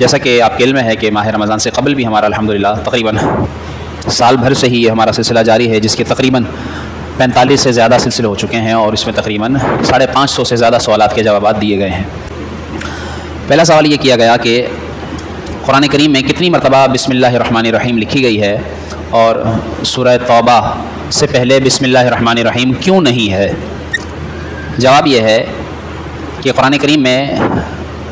جیسا کہ آپ کے علم ہے کہ ماہ رمضان سے قبل بھی ہمارا الحمدللہ تقریباً سال بھر سے ہی یہ ہمارا سلسلہ جاری ہے، جس کے تقریباً 45 سے زیادہ سلسلے ہو چکے ہیں، اور اس میں تقریباً 550 سے زیادہ سوالات کے جوابات دیے گئے ہیں۔ پہلا سوال یہ کیا گیا کہ قرآن کریم میں کتنی مرتبہ بسم اللہ الرحمن الرحیم لکھی گئی ہے، اور سورہ توبہ سے پہلے بسم اللہ الرحمن الرحیم کیوں نہیں ہے؟ جواب یہ ہے کہ قرآن کریم میں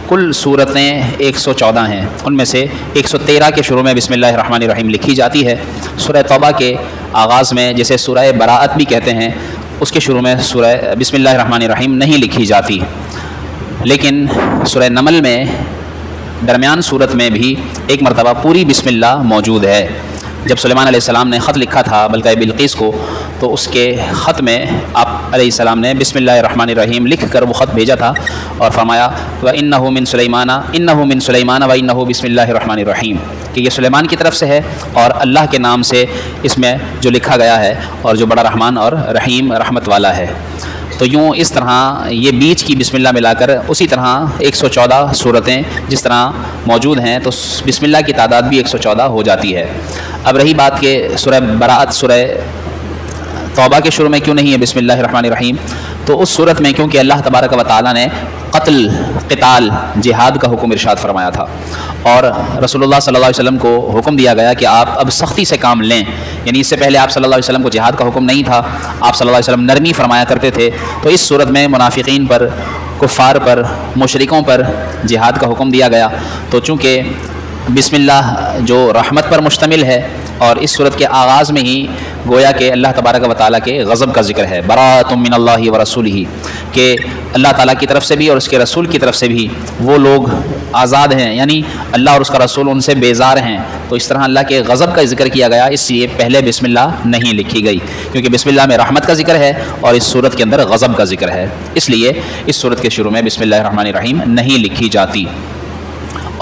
کل صورتیں 114 ہیں، ان میں سے 113 کے شروع میں بسم اللہ الرحمن الرحیم لکھی جاتی ہے۔ سورہ توبہ کے آغاز میں، جسے سورہ براءت بھی کہتے ہیں، اس کے شروع میں سورہ بسم اللہ الرحمن الرحیم نہیں لکھی جاتی، لیکن سورہ نمل میں درمیان صورت میں بھی ایک مرتبہ پوری بسم اللہ موجود ہے۔ جب سلیمان علیہ السلام نے خط لکھا تھا بلقیس بلقیس کو، تو اس کے خط میں آپ علیہ السلام نے بسم اللہ الرحمن الرحیم لکھ کر وہ خط بھیجا تھا، اور فرمایا وَإِنَّهُ مِن سُلَيْمَانَ وَإِنَّهُ بسم اللہ الرحمن الرحیم، کہ یہ سلیمان کی طرف سے ہے اور اللہ کے نام سے اس میں جو لکھا گیا ہے، اور جو بڑا رحمان اور رحیم رحمت والا ہے۔ تو یوں اس طرح یہ بیچ کی بسم اللہ ملا کر اسی طرح 114 صورتیں جس طرح موجود ہیں، تو بسم اللہ کی تعداد بھی 114 ہو جاتی ہے۔ اب رہی بات کہ سورہ براءت سورہ توبہ کے شروع میں کیوں نہیں ہے بسم اللہ الرحمن الرحیم، تو اس صورت میں کیونکہ اللہ تبارک و تعالیٰ نے قتال جہاد کا حکم ارشاد فرمایا تھا، اور رسول اللہ صلی اللہ علیہ وسلم کو حکم دیا گیا کہ آپ اب سختی سے کام لیں، یعنی اس سے پہلے آپ صلی اللہ علیہ وسلم کو جہاد کا حکم نہیں تھا، آپ صلی اللہ علیہ وسلم نرمی فرمایا کرتے تھے۔ تو اس صورت میں منافقین پر، کفار پر، مشرکوں پر جہاد کا حکم دیا گیا۔ تو چونکہ بسم اللہ جو رحمت پر مشتمل ہے، اور اس صورت کے آغاز میں ہی گویا کہ اللہ تبارک و تعالیٰ کے غضب کا ذکر ہے، براءۃ من اللہ ورسولہ، کہ اللہ تعالیٰ کی طرف سے بھی اور اس کے رسول کی طرف سے بھی وہ لوگ آزاد ہیں، یعنی اللہ اور اس کا رسول ان سے بیزار ہیں۔ تو اس طرح اللہ کے غضب کا ذکر کیا گیا، اس لیے پہلے بسم اللہ نہیں لکھی گئی، کیونکہ بسم اللہ میں رحمت کا ذکر ہے اور اس صورت کے اندر غضب کا ذکر ہے، اس لیے اس صورت کے شروع میں بسم اللہ الرحمن الرحیم نہیں لکھی جاتی۔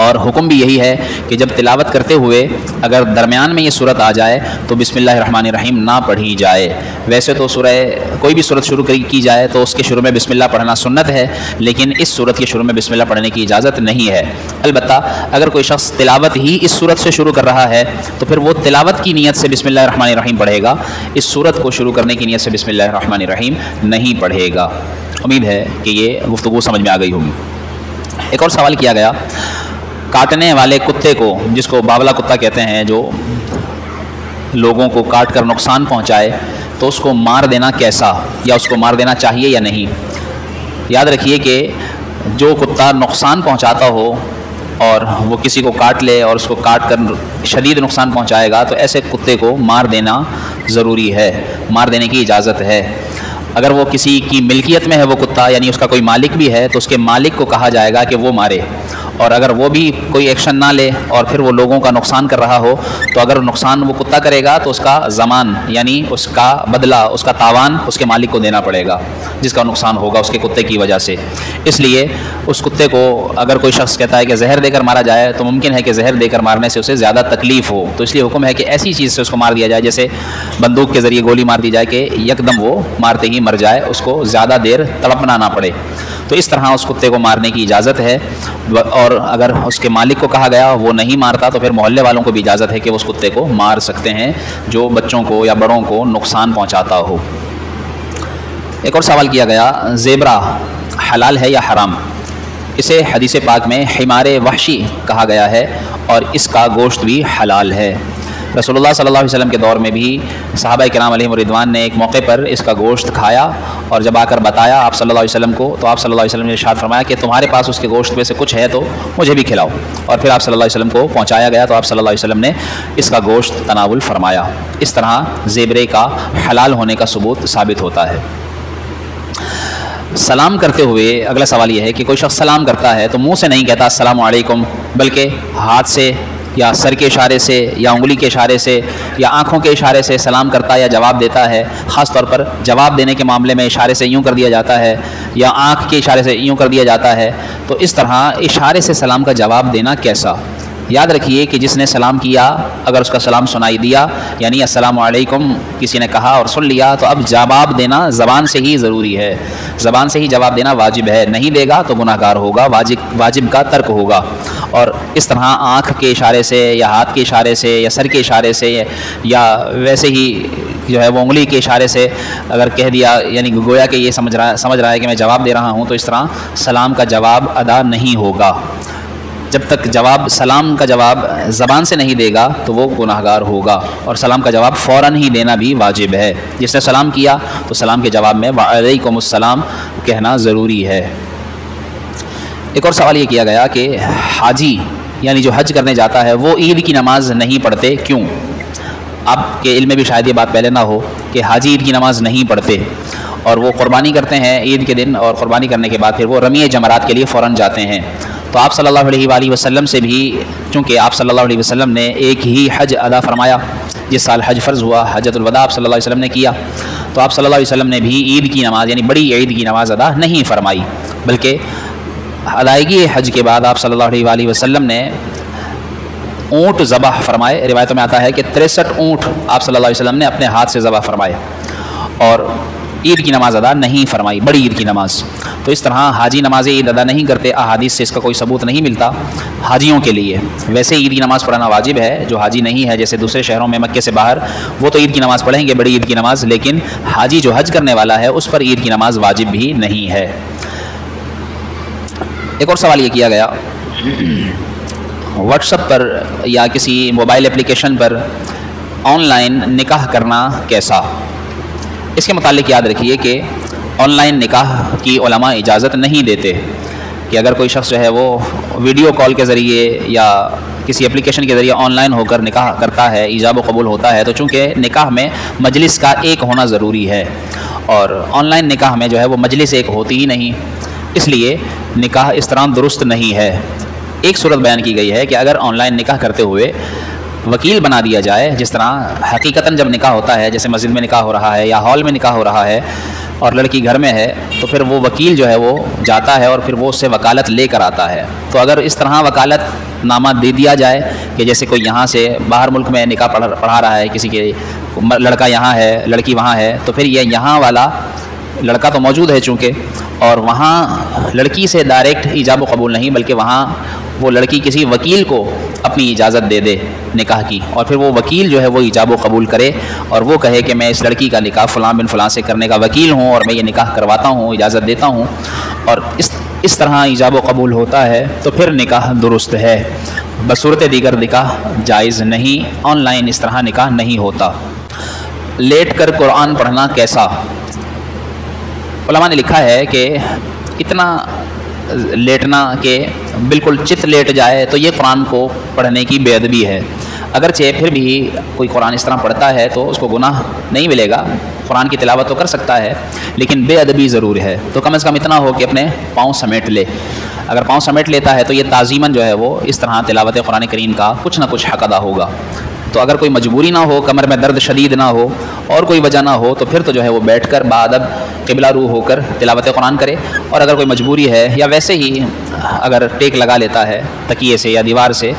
اور حکم بھی یہی ہے کہ جب تلاوت کرتے ہوئے اگر درمیان میں یہ صورت آ جائے تو بسم اللہ الرحمن الرحیم نہ پڑھی جائے۔ ویسے تو کوئی بھی صورت شروع کی جائے تو اس کے شروع میں بسم اللہ پڑھنا سنت ہے، لیکن اس صورت کے شروع میں بسم اللہ پڑھنے کی اجازت نہیں ہے۔ البتہ اگر کوئی شخص تلاوت ہی اس صورت سے شروع کر رہا ہے تو پھر وہ تلاوت کی نیت سے بسم اللہ الرحمن الرحیم پڑھے گا، اس صورت کو شروع کرنے کی نیت سے بسم اللہ الرحمن الرحیم نہیں پڑھے گا۔ امید ہے کہ یہ گفتگو سمجھ میں آ گئی ہوگی۔ ایک اور سوال کیا گیا، کاٹنے والے کتے کو، جس کو باولا کتا کہتے ہیں، جو لوگوں کو کاٹ کر نقصان پہنچائے، تو اس کو مار دینا کیسا، یا اس کو مار دینا چاہیے یا نہیں؟ یاد رکھیے کہ جو کتا نقصان پہنچاتا ہو اور وہ کسی کو کاٹ لے اور اس کو کاٹ کر شدید نقصان پہنچائے گا، تو ایسے کتے کو مار دینا ضروری ہے، مار دینے کی اجازت ہے۔ اگر وہ کسی کی ملکیت میں ہے وہ کتا، یعنی اس کا کوئی مالک بھی ہے، تو اس کے مالک کو کہا جائے گا کہ وہ مارے، اور اگر وہ بھی کوئی ایکشن نہ لے اور پھر وہ لوگوں کا نقصان کر رہا ہو، تو اگر نقصان وہ کتا کرے گا تو اس کا ضمان، یعنی اس کا بدلہ، اس کا تاوان اس کے مالک کو دینا پڑے گا، جس کا نقصان ہوگا اس کے کتے کی وجہ سے۔ اس لیے اس کتے کو اگر کوئی شخص کہتا ہے کہ زہر دے کر مارا جائے، تو ممکن ہے کہ زہر دے کر مارنے سے اسے زیادہ تکلیف ہو، تو اس لیے حکم ہے کہ ایسی چیز سے اس کو مار دیا جائے، جیسے بندوق کے ذریعے گولی مار دی جائے کہ یکدم وہ مارتے ہی مر جائے، اس کو زیادہ دیر تڑپنا نہ پڑے۔ تو اس طرح اس کتے کو مارنے کی اجازت ہے، اور اگر اس کے مالک کو کہا گیا وہ نہیں مارتا تو پھر محلے والوں کو بھی اجازت ہے کہ وہ اس کتے کو مار سکتے ہیں جو بچوں کو یا بڑوں کو نقصان پہنچاتا ہو۔ ایک اور سوال کیا گیا، زیبرا حلال ہے یا حرام؟ اسے حدیث پاک میں حمار وحشی کہا گیا ہے، اور اس کا گوشت بھی حلال ہے۔ رسول اللہ صلی اللہ علیہ وسلم کے دور میں بھی صحابہ کرام علیہم الرضوان نے ایک موقع پر اس کا گوشت کھایا، اور جب آ کر بتایا آپ صلی اللہ علیہ وسلم کو، تو آپ صلی اللہ علیہ وسلم نے ارشاد فرمایا کہ تمہارے پاس اس کے گوشت میں سے کچھ ہے تو مجھے بھی کھلاؤ، اور پھر آپ صلی اللہ علیہ وسلم کو پہنچایا گیا، تو آپ صلی اللہ علیہ وسلم نے اس کا گوشت تناول فرمایا۔ اس طرح زیبرے کا حلال ہونے کا ثبوت ثابت ہوتا ہے۔ سلام کرتے ہوئے اگلا سوال یہ ہے کہ کوئی شخص سلام کرتا ہے تو منہ سے نہیں کہتا السلام علیکم، بلکہ ہاتھ سے یا سر کے اشارے سے یا انگلی کے اشارے سے یا آنکھوں کے اشارے سے سلام کرتا ہے یا جواب دیتا ہے۔ خاص طور پر جواب دینے کے معاملے میں اشارے سے یوں کر دیا جاتا ہے یا آنکھ کے اشارے سے یوں کر دیا جاتا ہے، تو اس طرح اشارے سے سلام کا جواب دینا کیسا؟ یاد رکھیے کہ جس نے سلام کیا اگر اس کا سلام سنائی دیا یعنی السلام علیکم کسی نے کہا اور سن لیا تو اب جواب دینا زبان سے ہی ضروری ہے، زبان سے ہی جواب دینا واجب ہے، نہیں دے گا تو گناہ گار ہوگا، واجب کا ترک ہوگا۔ اور اس طرح آنکھ کے اشارے سے یا ہاتھ کے اشارے سے یا سر کے اشارے سے یا ویسے ہی جو ہے وہ انگلی کے اشارے سے اگر کہہ دیا یعنی گویا کہ یہ سمجھ رہا ہے کہ میں جواب دے رہا ہوں، تو اس طرح سلام کا جواب ادا نہیں ہوگا۔ جب تک سلام کا جواب زبان سے نہیں دے گا تو وہ گناہ گار ہوگا، اور سلام کا جواب فوراً ہی دینا بھی واجب ہے۔ جس نے سلام کیا تو سلام کے جواب میں وعلیکم السلام کہنا ضروری ہے۔ ایک اور سوال یہ کیا گیا کہ حاجی یعنی جو حج کرنے جاتا ہے وہ عید کی نماز نہیں پڑھتے کیوں؟ آپ کے علم میں بھی شاید یہ بات پہلے نہ ہو کہ حاجی عید کی نماز نہیں پڑھتے اور وہ قربانی کرتے ہیں عید کے دن، اور قربانی کرنے کے بعد پھر وہ رمی جمرات کے لیے فوراً جاتے ہیں۔ تو آپ صلی اللہ علیہ وآلہ وسلم سے بھی، چونکہ آپ صلی اللہ علیہ وسلم نے ایک ہی حج ادا فرمایا، جس سال حج فرض ہوا حجۃ الوداع آپ صلی اللہ علیہ وسلم نے کیا، تو آپ صلی اللہ علیہ وسلم نے بھی عید کی نماز یعنی بڑی عید کی نماز ادا نہیں فرمائی، بلکہ ادائیگی حج کے بعد آپ صلی اللہ علیہ وآلہ وسلم نے اونٹ ذبح فرمائے۔ روایتوں میں آتا ہے کہ 63 اونٹ آپ صلی اللہ علیہ وسلم نے اپنے ہاتھ سے ذبح فرمائے اور عید کی نماز ادا نہیں فرمائی، بڑی عید کی نماز۔ تو اس طرح حاجی نماز عید ادا نہیں کرتے، احادیث سے اس کا کوئی ثبوت نہیں ملتا حاجیوں کے لیے۔ ویسے عید کی نماز پڑھنا واجب ہے، جو حاجی نہیں ہے جیسے دوسرے شہروں میں مکے سے باہر وہ تو عید کی نماز پڑھیں گے، بڑی عید کی نماز، لیکن حاجی جو حج کرنے والا ہے اس پر عید کی نماز واجب بھی نہیں ہے۔ ایک اور سوال یہ کیا گیا واٹس ایپ پر یا کسی mobile application per on line نکاح کرنا کیسا؟ اس کے متعلق یاد رکھیے کہ آن لائن نکاح کی علماء اجازت نہیں دیتے کہ اگر کوئی شخص جو ہے وہ ویڈیو کال کے ذریعے یا کسی اپلیکیشن کے ذریعے آن لائن ہو کر نکاح کرتا ہے، ایجاب و قبول ہوتا ہے، تو چونکہ نکاح میں مجلس کا ایک ہونا ضروری ہے اور آن لائن نکاح میں جو ہے وہ مجلس ایک ہوتی ہی نہیں، اس لیے نکاح اس طرح درست نہیں ہے۔ ایک صورت بیان کی گئی ہے کہ اگر آن لائن نکاح کرتے ہوئے وکیل بنا دیا جائے، جس طرح حقیقتاً جب نکاح ہوتا ہے جیسے مسجد میں نکاح ہو رہا ہے یا ہال میں نکاح ہو رہا ہے اور لڑکی گھر میں ہے، تو پھر وہ وکیل جو ہے وہ جاتا ہے اور پھر وہ اس سے وکالت لے کر آتا ہے۔ تو اگر اس طرح وکالت نامہ دے دیا جائے کہ جیسے کوئی یہاں سے باہر ملک میں نکاح پڑھا رہا ہے، کسی کے لڑکا یہاں ہے لڑکی وہاں ہے، تو پھر یہ یہاں والا لڑکا تو موجود ہے چونکہ، اور وہاں لڑکی سے ڈائریکٹ ایجاب و قبول نہیں، بلکہ وہاں وہ لڑکی کسی وکیل کو اپنی اجازت دے دے نکاح کی، اور پھر وہ وکیل جو ہے وہ ایجاب و قبول کرے اور وہ کہے کہ میں اس لڑکی کا نکاح فلاں بن فلاں سے کرنے کا وکیل ہوں اور میں یہ نکاح کرواتا ہوں، اجازت دیتا ہوں، اور اس طرح ایجاب و قبول ہوتا ہے تو پھر نکاح درست ہے۔ بصورت دیگر نکاح جائز نہیں، آن لائن اس طرح نکاح نہیں ہوتا۔ لیٹ کر قرآن پڑھنا کیسا؟ علماء نے لکھا ہے کہ اتنا لیٹنا کہ بالکل چت لیٹ جائے تو یہ قرآن کو پڑھنے کی بے ادبی ہے۔ اگرچہ پھر بھی کوئی قرآن اس طرح پڑھتا ہے تو اس کو گناہ نہیں ملے گا، قرآن کی تلاوت تو کر سکتا ہے، لیکن بے ادبی ضرور ہے، تو کم از کم اتنا ہو کہ اپنے پاؤں سمیٹ لے۔ اگر پاؤں سمیٹ لیتا ہے تو یہ تعظیماً جو ہے وہ اس طرح تلاوت قرآن کریم کا کچھ نہ کچھ حق ادا ہوگا۔ تو اگر کوئی مجبوری نہ ہو، کمر میں درد شدید نہ ہو اور کوئی وجہ نہ ہو، تو پھر تو جو ہے وہ بیٹھ کر بادب قبلہ رو ہو کر تلاوت قرآن کرے، اور اگر کوئی مجبوری ہے یا ویسے ہی اگر ٹیک لگا لیتا ہے تکیے سے یا دیوار سے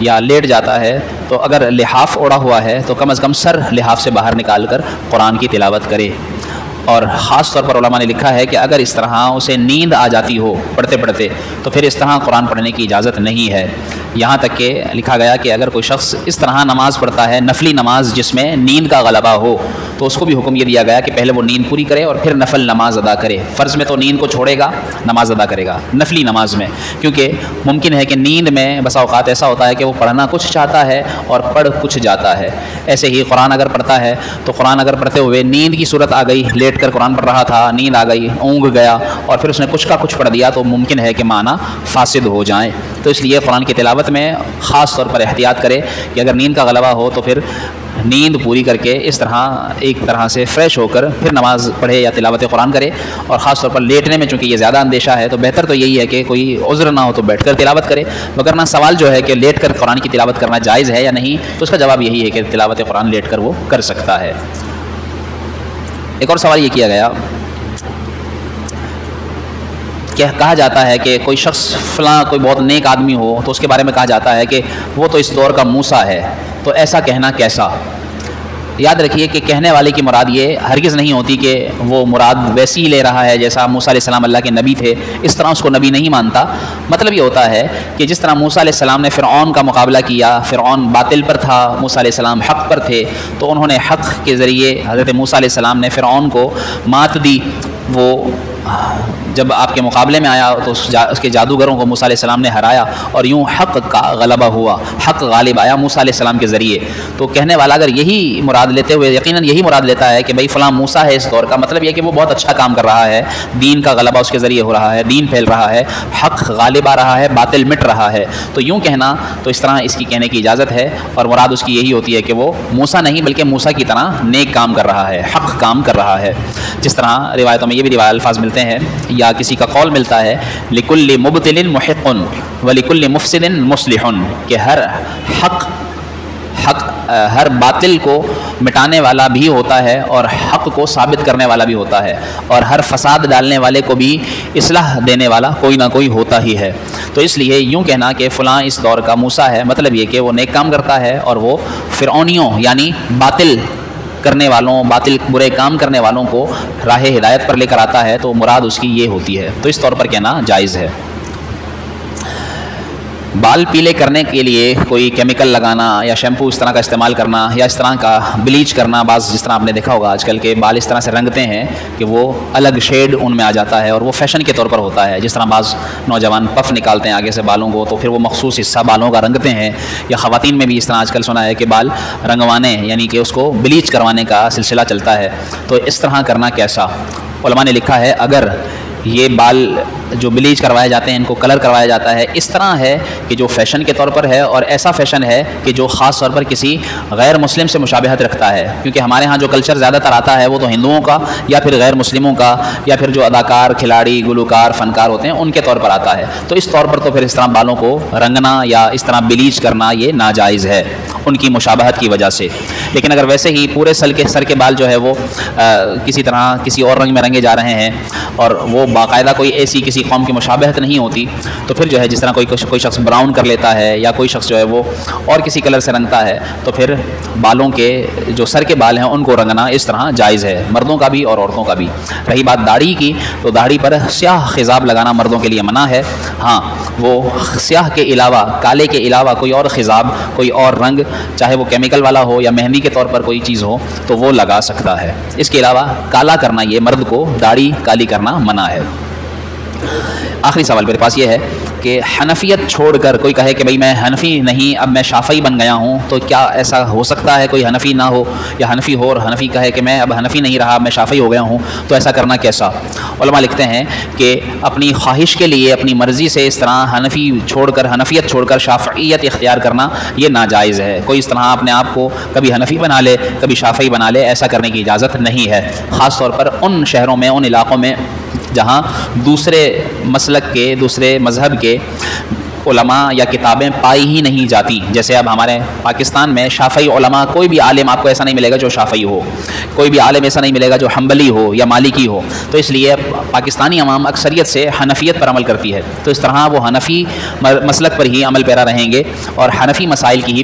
یا لیٹ جاتا ہے، تو اگر لحاف اوڑھا ہوا ہے تو کم از کم سر لحاف سے باہر نکال کر قرآن کی تلاوت کرے۔ اور خاص طور پر علماء نے لکھا ہے کہ اگر اس طرح اسے نیند آ جاتی ہو پڑھتے پڑھتے تو پھر اس طرح قرآن پڑھنے کی اجازت نہیں ہے۔ یہاں تک کہ لکھا گیا کہ اگر کوئی شخص اس طرح نماز پڑھتا ہے، نفلی نماز جس میں نیند کا غلبہ ہو، تو اس کو بھی حکم یہ دیا گیا کہ پہلے وہ نیند پوری کرے اور پھر نفل نماز ادا کرے۔ فرض میں تو نیند کو چھوڑے گا، نماز ادا کرے گا نفلی نماز میں، کیونکہ ممکن ہے کہ نیند میں بسا اوقات ایسا ہوتا ہے کہ وہ پڑھنا کچھ چاہتا ہے اور پڑھ کچھ جاتا ہے۔ ایسے ہی قرآن اگر پڑھتا ہے تو قرآن اگر پڑھتے ہوئے نیند کی صورت آ گئی، لیٹ کر قرآن پڑھ رہا تھا، نیند آ گئی، اونگ گیا اور پھر اس نے کچھ کا کچھ پڑھ دیا، تو ممکن ہے کہ معنی فاسد ہو جائیں۔ تو اس لیے قرآن کی تلاوت میں خاص طور پر احتیاط کرے کہ اگر نیند کا غلبہ ہو تو پھر نیند پوری کر کے اس طرح ایک طرح سے فریش ہو کر پھر نماز پڑھے یا تلاوت قرآن کرے۔ اور خاص طور پر لیٹنے میں چونکہ یہ زیادہ اندیشہ ہے تو بہتر تو یہی ہے کہ کوئی عذر نہ ہو تو بیٹھ کر تلاوت کرے، وگرنہ سوال جو ہے کہ لیٹ کر قرآن کی تلاوت کرنا جائز ہے یا نہیں، تو اس کا جواب یہی ہے کہ تلاوت قرآن لیٹ کر وہ کر سکتا ہے۔ ایک اور سوال یہ کیا گیا کہا جاتا ہے کہ کوئی شخص فلاں کوئی بہت نیک آدمی ہو تو اس کے بارے میں کہا جاتا ہے کہ وہ تو اس دور کا موسیٰ ہے، تو ایسا کہنا کیسا؟ یاد رکھیے کہ کہنے والے کی مراد یہ ہرگز نہیں ہوتی کہ وہ مراد ویسی ہی لے رہا ہے جیسا موسیٰ علیہ السلام اللہ کے نبی تھے، اس طرح اس کو نبی نہیں مانتا۔ مطلب یہ ہوتا ہے کہ جس طرح موسیٰ علیہ السلام نے فرعون کا مقابلہ کیا، فرعون باطل پر تھا، موسیٰ علیہ السلام حق پر تھے، تو انہوں نے حق کے ذریعے حضرت موسیٰ علیہ السلام نے فرعون کو مات دی۔ وہ جب آپ کے مقابلے میں آیا تو اس کے جادوگروں کو موسیٰ علیہ السلام نے ہرایا، اور یوں حق کا غلبہ ہوا، حق غالب آیا موسیٰ علیہ السلام کے ذریعے۔ تو کہنے والا اگر یہی مراد لیتے ہوئے یقیناً یہی مراد لیتا ہے کہ بھئی فلاں موسیٰ ہے اس دور کا، مطلب یہ کہ وہ بہت اچھا کام کر رہا ہے، دین کا غلبہ اس کے ذریعے ہو رہا ہے، دین پھیل رہا ہے، حق غالب آ رہا ہے، باطل مٹ رہا ہے، تو یوں کہنا تو اس طرح اس کی کہنے کی اجازت ہے، اور مراد اس کی یہی ہوتی ہے کہ وہ موسیٰ نہیں بلکہ موسیٰ کی طرح نیک کام کر رہا ہے، حق کام کر رہا ہے۔ جس طرح روایتوں میں یہ بھی الفاظ ملتے ہیں یا کسی کا قول ملتا ہے لِكُلِّ مُبْطِلٍ مُحِقٌ وَلِكُلِّ مُفْسِدٍ مُصْلِحٌ، کہ ہر باطل کو مٹانے والا بھی ہوتا ہے اور حق کو ثابت کرنے والا بھی ہوتا ہے، اور ہر فساد ڈالنے والے کو بھی اصلاح دینے والا کوئی نہ کوئی ہوتا ہی ہے۔ تو اس لیے یوں کہنا کہ فلاں اس دور کا موسیٰ ہے، مطلب یہ کہ وہ نیک کام کرتا ہے اور وہ فرعونیوں یعنی باطل کرنے والوں، باطل برے کام کرنے والوں کو راہ ہدایت پر لے کر آتا ہے، تو مراد اس کی یہ ہوتی ہے، تو اس طور پر کہنا جائز ہے۔ بال پیلے کرنے کے لیے کوئی کیمیکل لگانا یا شیمپو اس طرح کا استعمال کرنا یا اس طرح کا بلیچ کرنا، بعض جس طرح آپ نے دیکھا ہوگا آج کل کے بال اس طرح سے رنگتے ہیں کہ وہ الگ شیڈ ان میں آ جاتا ہے، اور وہ فیشن کے طور پر ہوتا ہے۔ جس طرح بعض نوجوان پف نکالتے ہیں آگے سے بالوں کو، تو پھر وہ مخصوص حصہ بالوں کا رنگتے ہیں، یا خواتین میں بھی اس طرح آج کل سنا ہے کہ بال رنگوانے یعنی کہ اس کو بلیچ کروانے کا سلسلہ چلتا ہے، تو اس طرح کرنا کیسا؟ علماء نے لکھا ہے اگر یہ بال جو بلیچ کروائے جاتے ہیں، ان کو کلر کروایا جاتا ہے، اس طرح ہے کہ جو فیشن کے طور پر ہے، اور ایسا فیشن ہے کہ جو خاص طور پر کسی غیر مسلم سے مشابہت رکھتا ہے، کیونکہ ہمارے ہاں جو کلچر زیادہ تر آتا ہے وہ تو ہندوؤں کا یا پھر غیر مسلموں کا، یا پھر جو اداکار، کھلاڑی، گلوکار، فنکار ہوتے ہیں ان کے طور پر آتا ہے، تو اس طور پر تو پھر اس طرح بالوں کو رنگنا یا اس طرح بلیچ کرنا یہ ناجائز ہے ان کی مشابہت کی وجہ سے۔ لیکن اگر ویسے ہی پورے سر کے بال جو ہے وہ کسی طرح کسی اور رنگ میں رنگے جا رہے ہیں، اور وہ باقاعدہ کوئی ایسی کسی قوم کی مشابہت نہیں ہوتی، تو پھر جو ہے جس طرح کوئی شخص براؤن کر لیتا ہے یا کوئی شخص جو ہے وہ اور کسی کلر سے رنگتا ہے، تو پھر بالوں کے جو سر کے بال ہیں ان کو رنگنا اس طرح جائز ہے، مردوں کا بھی اور عورتوں کا بھی۔ رہی بات داڑھی کی، تو داڑھی پر سیاہ خضاب لگانا مردوں کے لیے منع ہے۔ ہاں وہ سیاہ کے علاوہ، کالے کے علاوہ کوئی اور خضاب، کوئی اور رنگ، چاہے وہ کیمیکل والا ہو یا مہندی کے طور پر کوئی چیز ہو، تو وہ لگا سکتا ہے۔ اس کے علاوہ کالا کرنا، یہ مرد کو داڑھی کالی کرنا منع ہے۔ آخری سوال میرے پاس یہ ہے کہ حنفیت چھوڑ کر کوئی کہے کہ بھئی میں حنفی نہیں، اب میں شافعی بن گیا ہوں، تو کیا ایسا ہو سکتا ہے کوئی حنفی نہ ہو، یا حنفی ہو اور حنفی کہے کہ میں اب حنفی نہیں رہا، میں شافعی ہو گیا ہوں، تو ایسا کرنا کیسا؟ علماء لکھتے ہیں کہ اپنی خواہش کے لیے، اپنی مرضی سے اس طرح حنفیت چھوڑ کر شافعیت اختیار کرنا یہ ناجائز ہے۔ کوئی اس طرح اپنے آپ کو کبھی حنفی بنا لے، کبھی شافعی بنا لے، ایسا کرنے کی اجازت نہیں ہے، خاص طور پر ان شہروں میں، ان علاقوں میں جہاں دوسرے مسلک کے، دوسرے مذہب کے علماء یا کتابیں پائی ہی نہیں جاتی۔ جیسے اب ہمارے پاکستان میں شافعی علماء، کوئی بھی عالم آپ کو ایسا نہیں ملے گا جو شافعی ہو، کوئی بھی عالم ایسا نہیں ملے گا جو حنبلی ہو یا مالکی ہو، تو اس لیے پاکستانی عوام اکثریت سے حنفیت پر عمل کرتی ہے، تو اس طرح وہ حنفی مسلک پر ہی عمل پیرا رہیں گے اور حنفی مسائل کی ہی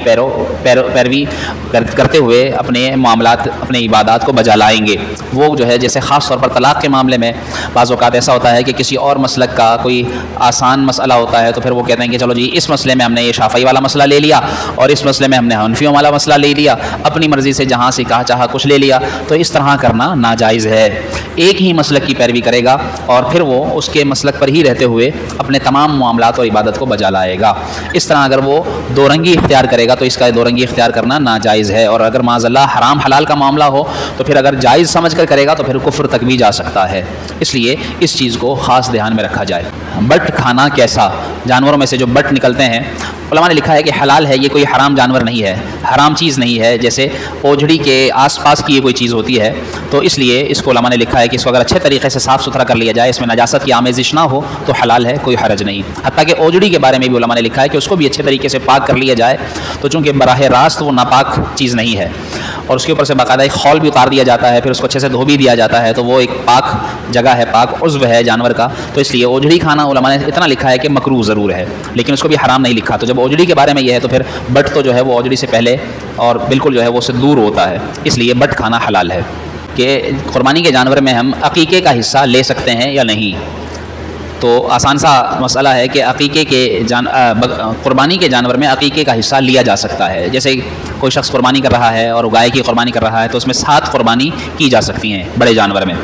پیروی کرتے ہوئے اپنے معاملات، اپنے عبادات کو بجا لائیں گے۔ وہ جو ہے جیسے خاص طور پر طلاق کے معاملے میں بعض اوقات ایسا ہوتا ہے کہ کسی اور مسلک کا کوئی آسان مسئلہ ہوتا ہے، تو پھر وہ کہتے ہیں کہ چلو جی اس مسئلے میں ہم نے یہ شافعی والا مسئلہ لے لیا، اور اس مسئلے میں ہم نے حنفیوں والا مسئلہ لے لیا، اپنی مرضی سے جہاں سے کہا چاہا کچھ لے لیا، تو اس طرح کرنا ناجائز ہے۔ ایک ہی مسلک کی پیروی کرے گا اور پھر وہ اس کے مسلک پر ہی رہتے ہوئے اپنے تمام معاملات اور عبادت کو بجا لائے گا۔ اس طرح اگر وہ دو رنگی اختیار کرے گا تو اس کا دو رنگی اختیار کرنا ناجائز ہے، اور اگر معاذ اللہ حرام حلال کا معاملہ ہو تو پھر اگر جائز سمجھ کر کرے گا تو پھر کفر تک بھی جا سکتا ہے۔ اس لیے اس چیز کو خاص دھیان میں رکھا جائے۔ بٹ کھانا کیسا؟ جانوروں میں سے جو بٹ نکلتے ہیں، علماء نے لکھا ہے کہ حلال ہے، یہ کوئی حرام جانور نہیں ہے، حرام چیز نہیں ہے، جیسے اوجھڑی کے آس پاس کی یہ کوئی چیز ہوتی ہے، تو اس لیے اس کو علماء نے لکھا ہے کہ اس کو اگر اچھے طریقے سے صاف ستھرا کر لیا جائے، اس میں نجاست کی آمیزش نہ ہو تو حلال ہے، کوئی حرج نہیں۔ حتیٰ کہ اوجھڑی کے بارے میں بھی علماء نے لکھا ہے کہ اس کو بھی اچھے طریقے سے پاک کر لیا جائے، تو چونکہ براہ راست وہ ناپاک چیز نہیں ہے۔ اور اس کے اوپر سے باقاعدہ ایک خول بھی اتار دیا جاتا ہے، پھر اس کو اچھے سے دھو بھی دیا جاتا ہے، تو وہ ایک پاک جگہ ہے، پاک عضو ہے جانور کا، تو اس لیے اوجڑی کھانا علماء نے اتنا لکھا ہے کہ مکروہ ضرور ہے، لیکن اس کو بھی حرام نہیں لکھا۔ تو جب اوجڑی کے بارے میں یہ ہے تو پھر بٹ تو جو ہے وہ اوجڑی سے پہلے اور بالکل جو ہے وہ اس سے دور ہوتا ہے، اس لیے بٹ کھانا حلال ہے۔ کہ قربانی کے جانور میں ہم عقیقے کا حصہ لے سکتے ہیں یا نہیں؟ تو آسان سا مسئلہ ہے کہ عقیقے کے قربانی کے جانور میں عقیقے کا حصہ لیا جا سکتا ہے۔ جیسے کوئی شخص قربانی کر رہا ہے اور گائے کی قربانی کر رہا ہے تو اس میں 7 قربانی کی جا سکتی ہیں بڑے جانور میں۔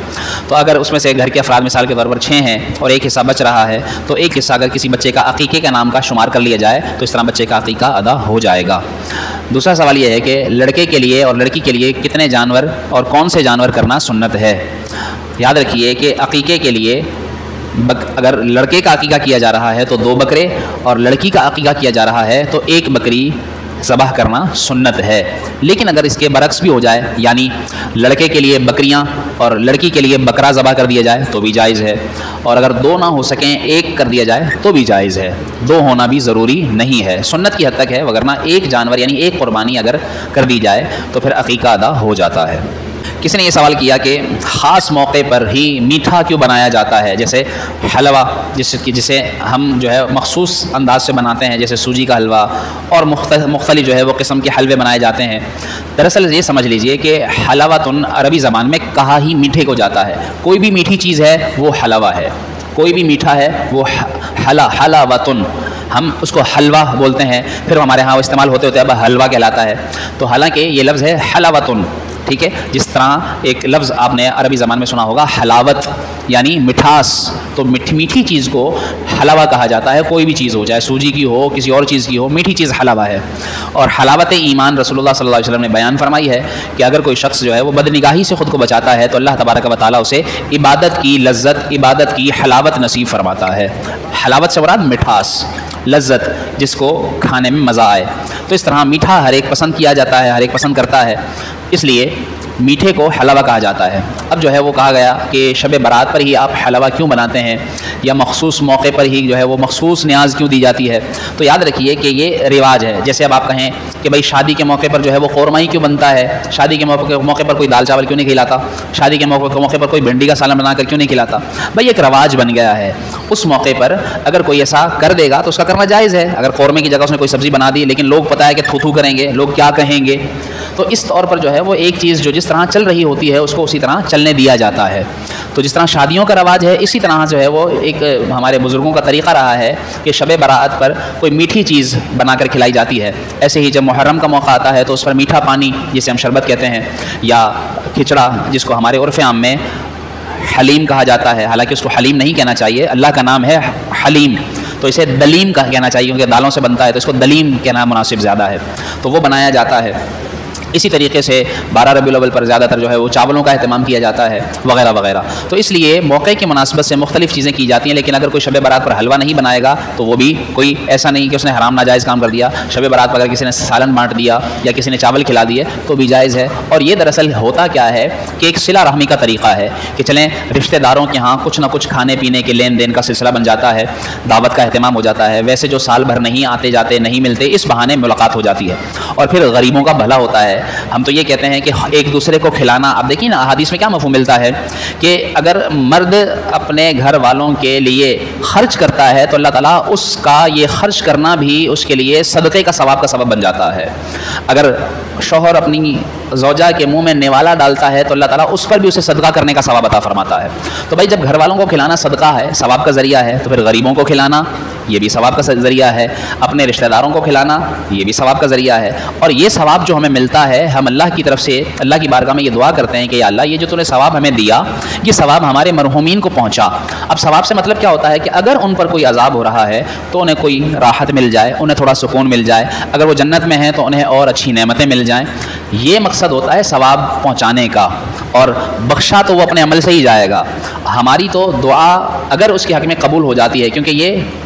تو اگر اس میں سے گھر کے افراد مثال کے طور پر 6 ہیں اور ایک حصہ بچ رہا ہے تو ایک حصہ اگر کسی بچے کا عقیقے کے نام کا شمار کر لیا جائے تو اس طرح بچے کا عقیقہ ادا ہو جائے گا۔ دوسرا سوال یہ ہے کہ لڑکے کے لیے اور لڑکی کے لیے کتنے جانور اور کون سے جانور کرنا سنت ہے؟ یاد رکھیے کہ عقیقے کے لیے اگر لڑکے کا عقیقہ کیا جا رہا ہے تو 2 بکرے اور لڑکی کا عقیقہ کیا جا رہا ہے تو 1 بکری ذبح کرنا سنت ہے۔ لیکن اگر اس کے برعکس بھی ہو جائے، یعنی لڑکے کے لیے بکریاں اور لڑکی کے لیے بکرا ذبح کر دیا جائے تو بھی جائز ہے، اور اگر 2 نہ ہو سکیں 1 کر دیا جائے تو بھی جائز ہے۔ 2 ہونا بھی ضروری نہیں ہے، سنت کی حد تک ہے، وگرنہ 1 جانور یعنی 1 قربانی اگر کر دی جائے تو پھر عقیقہ ادا ہو جاتا ہے۔ کسی نے یہ سوال کیا کہ خاص موقع پر ہی میٹھا کیوں بنایا جاتا ہے، جیسے حلوہ جسے ہم جو ہے مخصوص انداز سے بناتے ہیں، جیسے سوجی کا حلوہ اور مختلف جو ہے وہ قسم کے حلوے بنائے جاتے ہیں۔ دراصل یہ سمجھ لیجئے کہ حلوۃن عربی زبان میں کہا ہی میٹھے کو جاتا ہے، کوئی بھی میٹھی چیز ہے وہ حلوہ ہے، کوئی بھی میٹھا ہے وہ حلاوتن، ہم اس کو حلوہ بولتے ہیں، پھر ہمارے ہاں استعمال ہوتے ہوتے اب حلوہ کہلاتا ہے۔ تو حالانکہ یہ لفظ ہے حلاوتن، ٹھیک ہے، جس طرح ایک لفظ آپ نے عربی زبان میں سنا ہوگا حلاوت یعنی مٹھاس، تو میٹھی چیز کو حلوہ کہا جاتا ہے، کوئی بھی چیز ہو، چاہے سوجی کی ہو کسی اور چیز کی ہو، میٹھی چیز حلوہ ہے۔ اور حلاوت ایمان رسول اللہ صلی اللہ علیہ وسلم نے بیان فرمائی ہے کہ اگر کوئی شخص جو ہے وہ بدنگاہی سے خود کو بچاتا ہے تو اللہ تبارک و تعالیٰ اسے عبادت کی لذت، عبادت کی حلاوت نصیب فرماتا ہے۔ حلاوت سے مراد مٹھاس، لذت، جس کو کھانے میں مزہ آئے۔ تو اس طرح میٹھا ہر ایک پسند کیا جاتا ہے، ہر ایک پسند کرتا ہے، اس لیے میٹھے کو حلوہ کہا جاتا ہے۔ اب جو ہے وہ کہا گیا کہ شب برات پر ہی آپ حلوہ کیوں بناتے ہیں، یا مخصوص موقع پر ہی جو ہے وہ مخصوص نیاز کیوں دی جاتی ہے؟ تو یاد رکھیے کہ یہ رواج ہے۔ جیسے اب آپ کہیں کہ بھائی شادی کے موقع پر جو ہے وہ قورمہ ہی کیوں بنتا ہے، شادی کے موقع پر کوئی دال چاول کیوں نہیں کھلاتا، شادی کے موقع پر کوئی بھنڈی کا سالن بنا کر کیوں نہیں کھلاتا؟ بھائی ایک رواج بن گیا ہے، اس موقع پر اگر کوئی ایسا کر دے گا تو اس کا کرنا جائز ہے۔ اگر قورمے کی جگہ اس نے کوئی سبزی بنا دی لیکن لوگ پتہ ہے کہ تھو کریں گے، لوگ کیا کہیں گے، تو اس طور پر جو ہے وہ ایک چیز جو جس طرح چل رہی ہوتی ہے اس کو اسی طرح چلنے دیا جاتا ہے۔ تو جس طرح شادیوں کا رواج ہے اسی طرح جو ہے وہ ایک ہمارے بزرگوں کا طریقہ رہا ہے کہ شب برات پر کوئی میٹھی چیز بنا کر کھلائی جاتی ہے۔ ایسے ہی جب محرم کا موقع آتا ہے تو اس پر میٹھا پانی جسے ہم شربت کہتے ہیں، یا کھچڑا جس کو ہمارے عرف عام میں حلیم کہا جاتا ہے، حالانکہ اس کو حلیم نہیں کہنا چاہیے، اللہ کا نام ہے حلیم، تو اسے دلیم کہنا چاہیے کیونکہ دالوں سے بنتا ہے، تو اس کو دلیم کہنا مناسب زیادہ ہے، تو وہ بنایا جاتا ہے۔ اسی طریقے سے 12 ربیع الاول پر زیادہ تر جو ہے وہ چاولوں کا اہتمام کیا جاتا ہے وغیرہ وغیرہ۔ تو اس لیے موقع کی مناسبت سے مختلف چیزیں کی جاتی ہیں، لیکن اگر کوئی شب برات پر حلوہ نہیں بنائے گا تو وہ بھی کوئی ایسا نہیں کہ اس نے حرام ناجائز کام کر دیا۔ شب برات پر اگر کسی نے سالن بانٹ دیا یا کسی نے چاول کھلا دیے تو بھی جائز ہے۔ اور یہ دراصل ہوتا کیا ہے کہ ایک صلہ رحمی کا طریقہ ہے کہ چلیں رشتہ داروں کے ہاں کچھ نہ کچھ کھانے پینے کے لین دین کا سلسلہ بن جاتا ہے، دعوت کا اہتمام ہو جاتا ہے، ویسے جو سال بھر نہیں آتے جاتے نہیں ملتے اس بہانے ملاقات ہو جاتی ہے، اور پھر غریبوں کا بھلا ہوتا ہے۔ ہم تو یہ کہتے ہیں کہ ایک دوسرے کو کھلانا، اب دیکھیں نا احادیث میں کیا مفہوم ملتا ہے کہ اگر مرد اپنے گھر والوں کے لیے خرچ کرتا ہے تو اللہ تعالیٰ اس کا یہ خرچ کرنا بھی اس کے لیے صدقے کا ثواب کا سبب بن جاتا ہے۔ اگر شوہر اپنی زوجہ کے منہ میں نوالا ڈالتا ہے تو اللہ تعالیٰ اس پر بھی اسے صدقہ کرنے کا ثواب عطا فرماتا ہے۔ تو بھائی جب گھر والوں کو کھلانا صدقہ ہے، ثواب کا ذریعہ ہے، تو پھر غریبوں کو کھلانا یہ بھی ثواب کا ذریعہ ہے، اپنے رشتہ داروں کو کھلانا یہ بھی ثواب کا ذریعہ ہے۔ اور یہ ثواب جو ہمیں ملتا ہے ہم اللہ کی طرف سے اللہ کی بارگاہ میں یہ دعا کرتے ہیں کہ یا اللہ یہ جو تو نے ثواب ہمیں دیا یہ ثواب ہمارے مرحومین کو پہنچا۔ اب ثواب سے مطلب کیا ہوتا ہے کہ اگر ان پر کوئی عذاب ہو رہا ہے تو انہیں کوئی راحت مل جائے، انہیں تھوڑا سکون مل جائے، اگر وہ جنت میں ہیں تو انہیں اور اچھی نعمتیں مل جائیں، یہ مقصد ہوتا ہے ثواب پہنچانے کا۔ اور بخشا تو وہ اپنے عمل سے ہی جائے گا، ہماری تو دعا اگر اس کے حق میں قبول ہو جاتی ہے، کیونکہ یہ